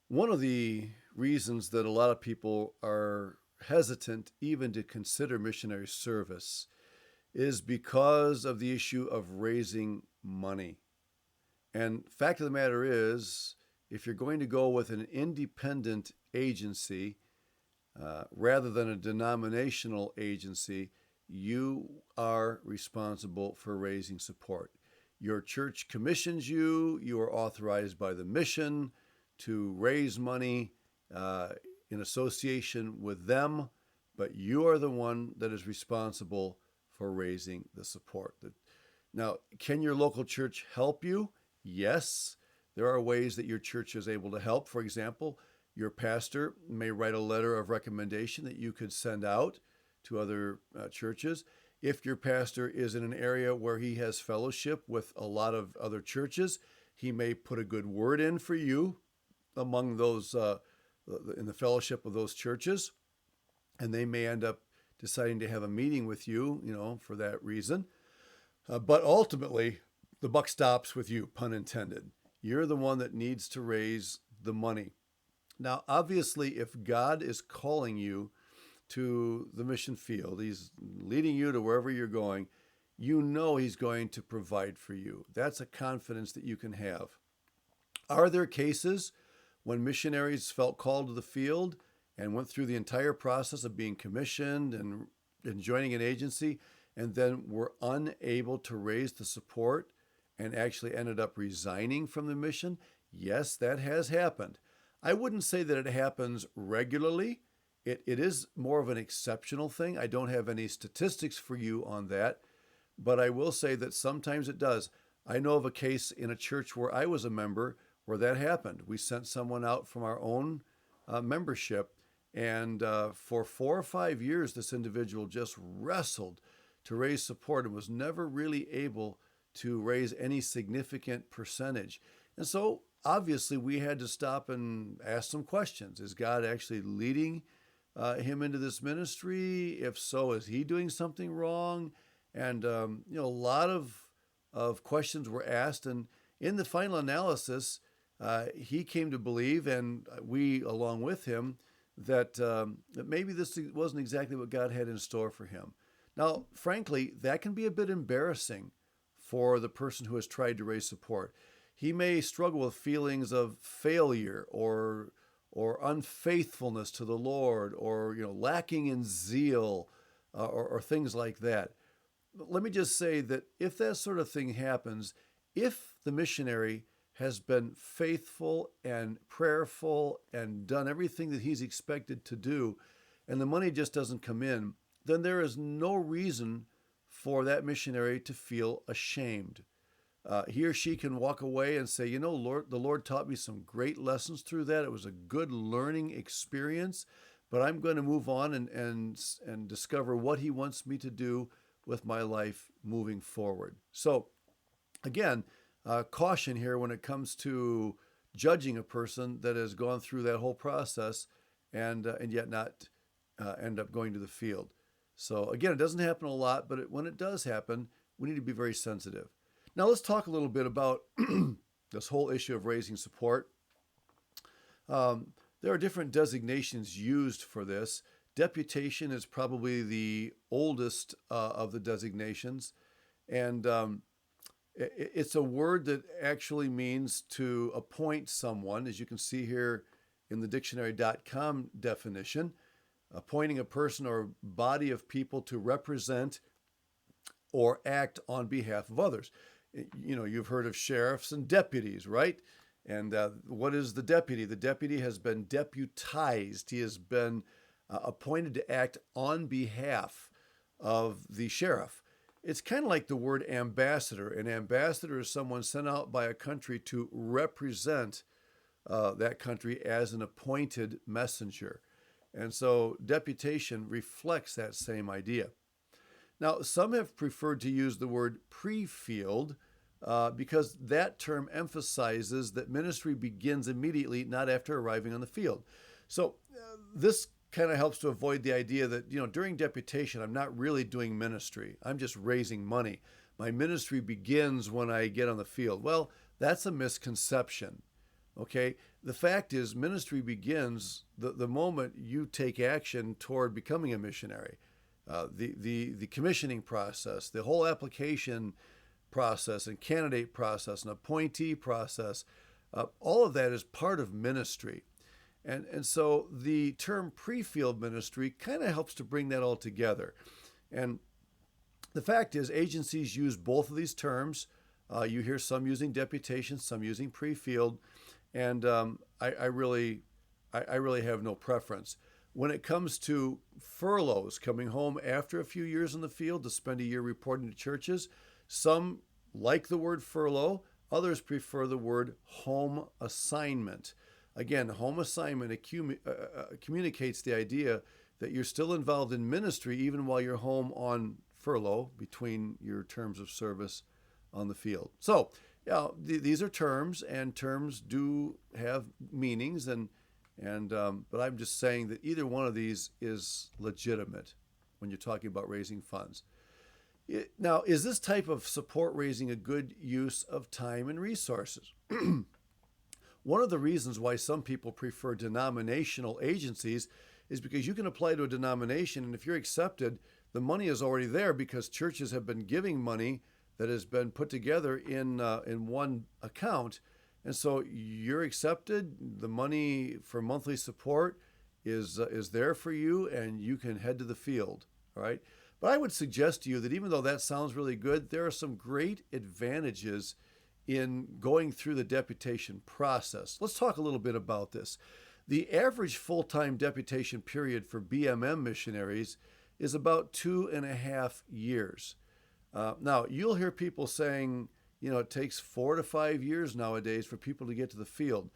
One of the reasons that a lot of people are hesitant even to consider missionary service is because of the issue of raising money. And fact of the matter is, if you're going to go with an independent agency rather than a denominational agency, you are responsible for raising support. Your church commissions you, you are authorized by the mission to raise money uh, in association with them, but you are the one that is responsible for raising the support. Now, can your local church help you? Yes, there are ways that your church is able to help. For example, your pastor may write a letter of recommendation that you could send out to other churches. If your pastor is in an area where he has fellowship with a lot of other churches, he may put a good word in for you among those in the fellowship of those churches, and they may end up deciding to have a meeting with you, for that reason. But ultimately, the buck stops with you, pun intended. You're the one that needs to raise the money. Now, obviously, if God is calling you to the mission field, He's leading you to wherever you're going, you know He's going to provide for you. That's a confidence that you can have. Are there cases when missionaries felt called to the field and went through the entire process of being commissioned and joining an agency and then were unable to raise the support and actually ended up resigning from the mission? Yes, that has happened. I wouldn't say that it happens regularly. It is more of an exceptional thing. I don't have any statistics for you on that, but I will say that sometimes it does. I know of a case in a church where I was a member where that happened. We sent someone out from our own membership, and for 4 or 5 years, this individual just wrestled to raise support and was never really able to raise any significant percentage. And so obviously we had to stop and ask some questions. Is God actually leading him into this ministry? If so, is he doing something wrong? And a lot of questions were asked, and in the final analysis, he came to believe, and we along with him, that maybe this wasn't exactly what God had in store for him. Now, frankly, that can be a bit embarrassing for the person who has tried to raise support. He may struggle with feelings of failure or unfaithfulness to the Lord, or lacking in zeal, or things like that. Let me just say that if that sort of thing happens, if the missionary has been faithful and prayerful and done everything that he's expected to do, and the money just doesn't come in, then there is no reason for that missionary to feel ashamed. He or she can walk away and say, Lord, the Lord taught me some great lessons through that. It was a good learning experience, but I'm going to move on and discover what He wants me to do with my life moving forward. So, again, caution here when it comes to judging a person that has gone through that whole process and yet not end up going to the field. So again, it doesn't happen a lot, but when it does happen, we need to be very sensitive. Now let's talk a little bit about this whole issue of raising support. Um, there are different designations used for this. Deputation is probably the oldest of the designations, and it's a word that actually means to appoint someone, as you can see here in the dictionary.com definition, appointing a person or body of people to represent or act on behalf of others. You've heard of sheriffs and deputies, right? And what is the deputy? The deputy has been deputized. He has been appointed to act on behalf of the sheriff. It's kind of like the word ambassador. An ambassador is someone sent out by a country to represent that country as an appointed messenger. And so deputation reflects that same idea. Now, some have preferred to use the word pre-field because that term emphasizes that ministry begins immediately, not after arriving on the field. So this kind of helps to avoid the idea that, during deputation, I'm not really doing ministry. I'm just raising money. My ministry begins when I get on the field. Well, that's a misconception. Okay, the fact is, ministry begins the moment you take action toward becoming a missionary. The commissioning process, the whole application process and candidate process and appointee process, all of that is part of ministry. And so the term pre-field ministry kind of helps to bring that all together. And the fact is, agencies use both of these terms. You hear some using deputation, some using pre-field, and I really have no preference. When it comes to furloughs, coming home after a few years in the field to spend a year reporting to churches, some like the word furlough, others prefer the word home assignment. Again, home assignment communicates the idea that you're still involved in ministry even while you're home on furlough between your terms of service on the field. So, yeah, these are terms, and terms do have meanings, but I'm just saying that either one of these is legitimate when you're talking about raising funds. Now, is this type of support raising a good use of time and resources? One of the reasons why some people prefer denominational agencies is because you can apply to a denomination, and if you're accepted, the money is already there because churches have been giving money that has been put together in one account. And so you're accepted. The money for monthly support is there for you, and you can head to the field. All right. But I would suggest to you that even though that sounds really good, there are some great advantages in going through the deputation process. Let's talk a little bit about this. The average full-time deputation period for BMM missionaries is about 2.5 years. Now, you'll hear people saying, it takes 4 to 5 years nowadays for people to get to the field.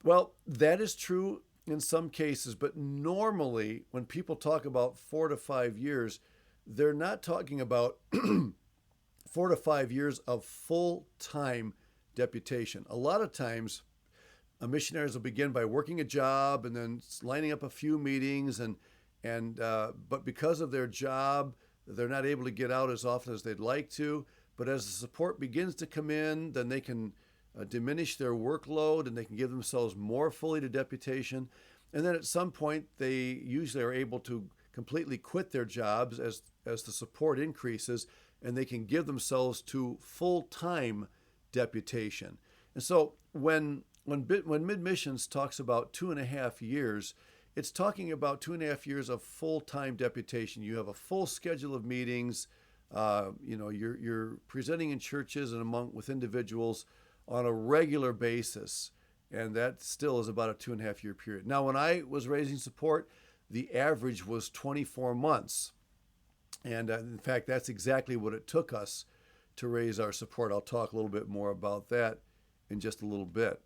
Well, that is true in some cases, but normally when people talk about 4 to 5 years, they're not talking about 4 to 5 years of full-time deputation. A lot of times, missionaries will begin by working a job and then lining up a few meetings, but because of their job, they're not able to get out as often as they'd like to. But as the support begins to come in, then they can diminish their workload and they can give themselves more fully to deputation. And then at some point, they usually are able to completely quit their jobs as the support increases, and they can give themselves to full-time deputation. And so when Mid-Missions talks about 2.5 years, it's talking about 2.5 years of full-time deputation. You have a full schedule of meetings. You're presenting in churches and with individuals on a regular basis, and that still is about a 2.5 year period. Now, when I was raising support, the average was 24 months. And in fact, that's exactly what it took us to raise our support. I'll talk a little bit more about that in just a little bit.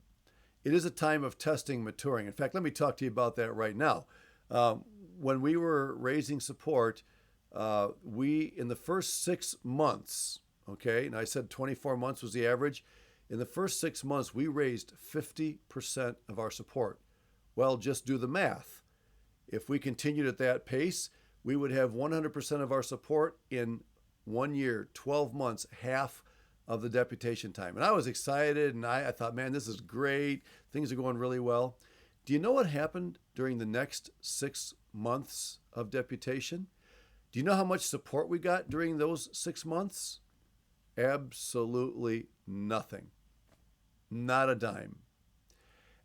It is a time of testing, maturing. In fact, let me talk to you about that right now. When we were raising support, in the first 6 months, okay, and I said 24 months was the average. In the first 6 months, we raised 50% of our support. Well, just do the math. If we continued at that pace, we would have 100% of our support in 1 year, 12 months, half of the deputation time. And I was excited, and I thought, man, this is great. Things are going really well. Do you know what happened during the next 6 months of deputation? Do you know how much support we got during those 6 months? Absolutely nothing. Not a dime.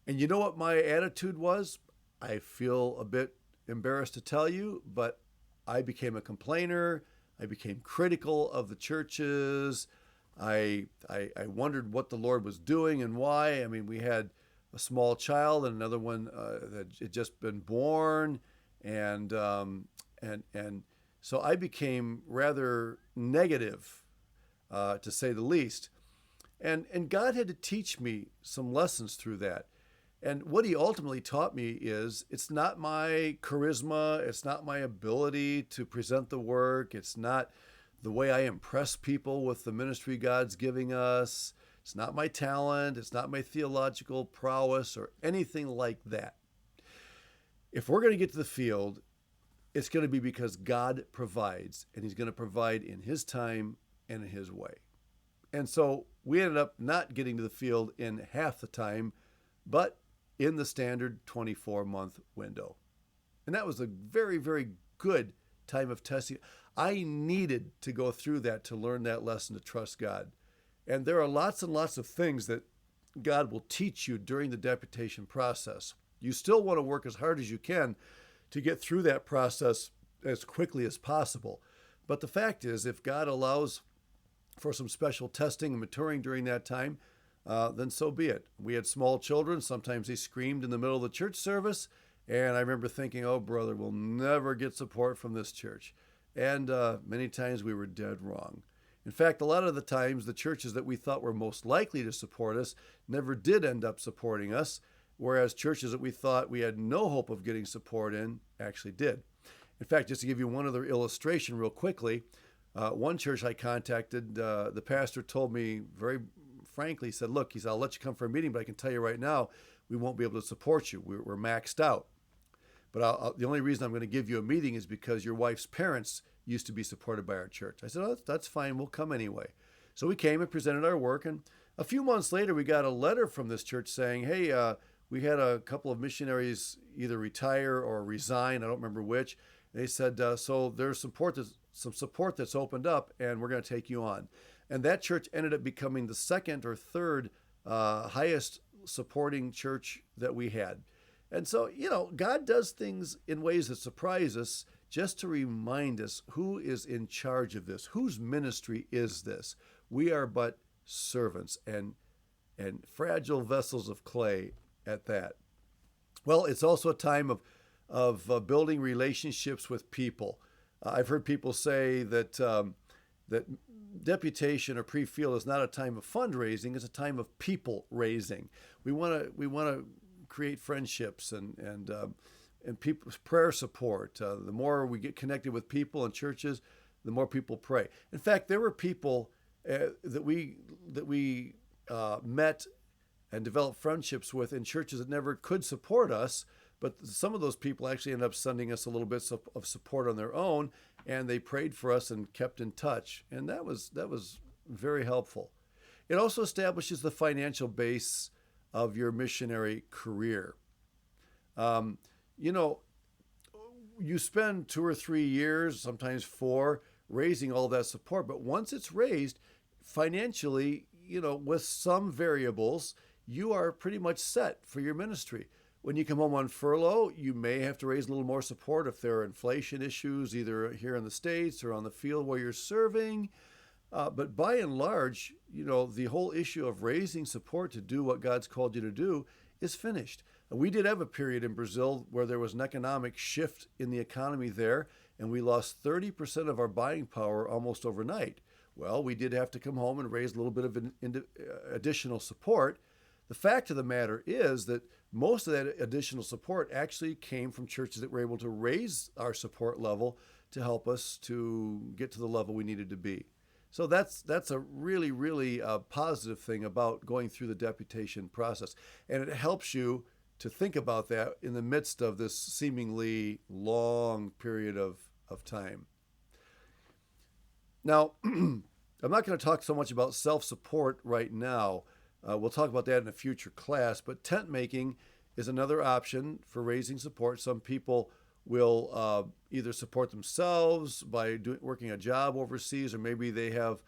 And you know what my attitude was? I feel a bit embarrassed to tell you, but I became a complainer. I became critical of the churches. I wondered what the Lord was doing and why. I mean, we had a small child and another one that had just been born, and so I became rather negative, to say the least. And God had to teach me some lessons through that. And what he ultimately taught me is it's not my charisma, it's not my ability to present the work, it's not the way I impress people with the ministry God's giving us, it's not my talent, it's not my theological prowess or anything like that. If we're going to get to the field, it's going to be because God provides, and he's going to provide in his time and in his way. And so we ended up not getting to the field in half the time, but in the standard 24-month window. And that was a very, very good time of testing. I needed to go through that to learn that lesson to trust God. And there are lots and lots of things that God will teach you during the deputation process. You still want to work as hard as you can to get through that process as quickly as possible. But the fact is, if God allows for some special testing and maturing during that time, then so be it. We had small children. Sometimes they screamed in the middle of the church service. And I remember thinking, oh, brother, we'll never get support from this church. And many times we were dead wrong. In fact, a lot of the times, the churches that we thought were most likely to support us never did end up supporting us, whereas churches that we thought we had no hope of getting support in actually did. In fact, just to give you one other illustration real quickly, one church I contacted, the pastor told me very frankly, he said, look, he said, I'll let you come for a meeting, but I can tell you right now, we won't be able to support you. We're maxed out. But the only reason I'm going to give you a meeting is because your wife's parents used to be supported by our church. I said, oh, that's fine. We'll come anyway. So we came and presented our work. And a few months later, we got a letter from this church saying, hey, we had a couple of missionaries either retire or resign. I don't remember which. They said, so there's some support that's opened up, and we're going to take you on. And that church ended up becoming the second or third highest supporting church that we had. And so, God does things in ways that surprise us just to remind us who is in charge of this, whose ministry is this. We are but servants and fragile vessels of clay at that. Well, it's also a time of building relationships with people. I've heard people say that that deputation or pre-field is not a time of fundraising; it's a time of people raising. We want to create friendships and people's prayer support. The more we get connected with people and churches, the more people pray. In fact, there were people that we met and developed friendships with in churches that never could support us, but some of those people actually ended up sending us a little bit of support on their own, and they prayed for us and kept in touch, and that was very helpful. It also establishes the financial base of your missionary career. You spend 2 or 3 years, sometimes 4, raising all that support, but once it's raised, financially, with some variables, you are pretty much set for your ministry. When you come home on furlough, you may have to raise a little more support if there are inflation issues, either here in the States or on the field where you're serving. But by and large, the whole issue of raising support to do what God's called you to do is finished. We did have a period in Brazil where there was an economic shift in the economy there, and we lost 30% of our buying power almost overnight. Well, we did have to come home and raise a little bit of additional support. The fact of the matter is that most of that additional support actually came from churches that were able to raise our support level to help us to get to the level we needed to be. So that's a really, really positive thing about going through the deputation process. And it helps you to think about that in the midst of this seemingly long period of time. Now, I'm not going to talk so much about self-support right now. We'll talk about that in a future class, but tent making is another option for raising support. Some people will either support themselves by working a job overseas, or maybe they have,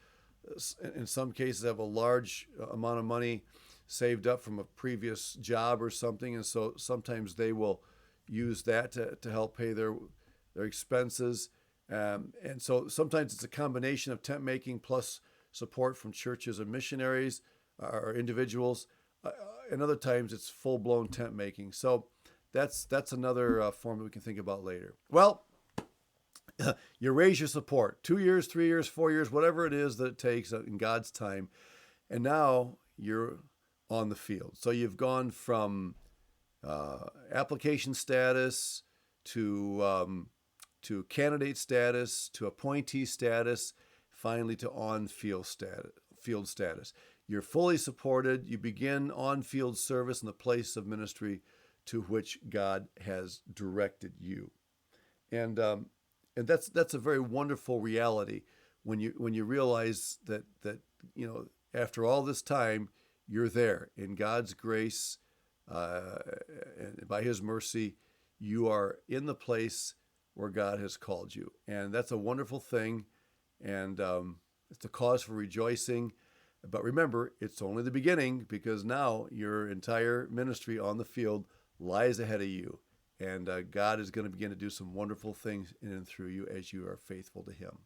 in some cases, have a large amount of money saved up from a previous job or something, and so sometimes they will use that to help pay their expenses. And so sometimes it's a combination of tent making plus support from churches and missionaries or individuals. And other times it's full-blown tent making. So that's another form that we can think about later. Well, you raise your support 2 years, 3 years, 4 years, whatever it is that it takes in God's time. And now you're on the field. So you've gone from application status to candidate status to appointee status, finally to on-field status. You're fully supported. You begin on-field service in the place of ministry to which God has directed you, and that's a very wonderful reality when you realize that after all this time you're there in God's grace, Uh, and by His mercy, you are in the place where God has called you. And that's a wonderful thing. And it's a cause for rejoicing. But remember, it's only the beginning, because now your entire ministry on the field lies ahead of you. And God is going to begin to do some wonderful things in and through you as you are faithful to Him.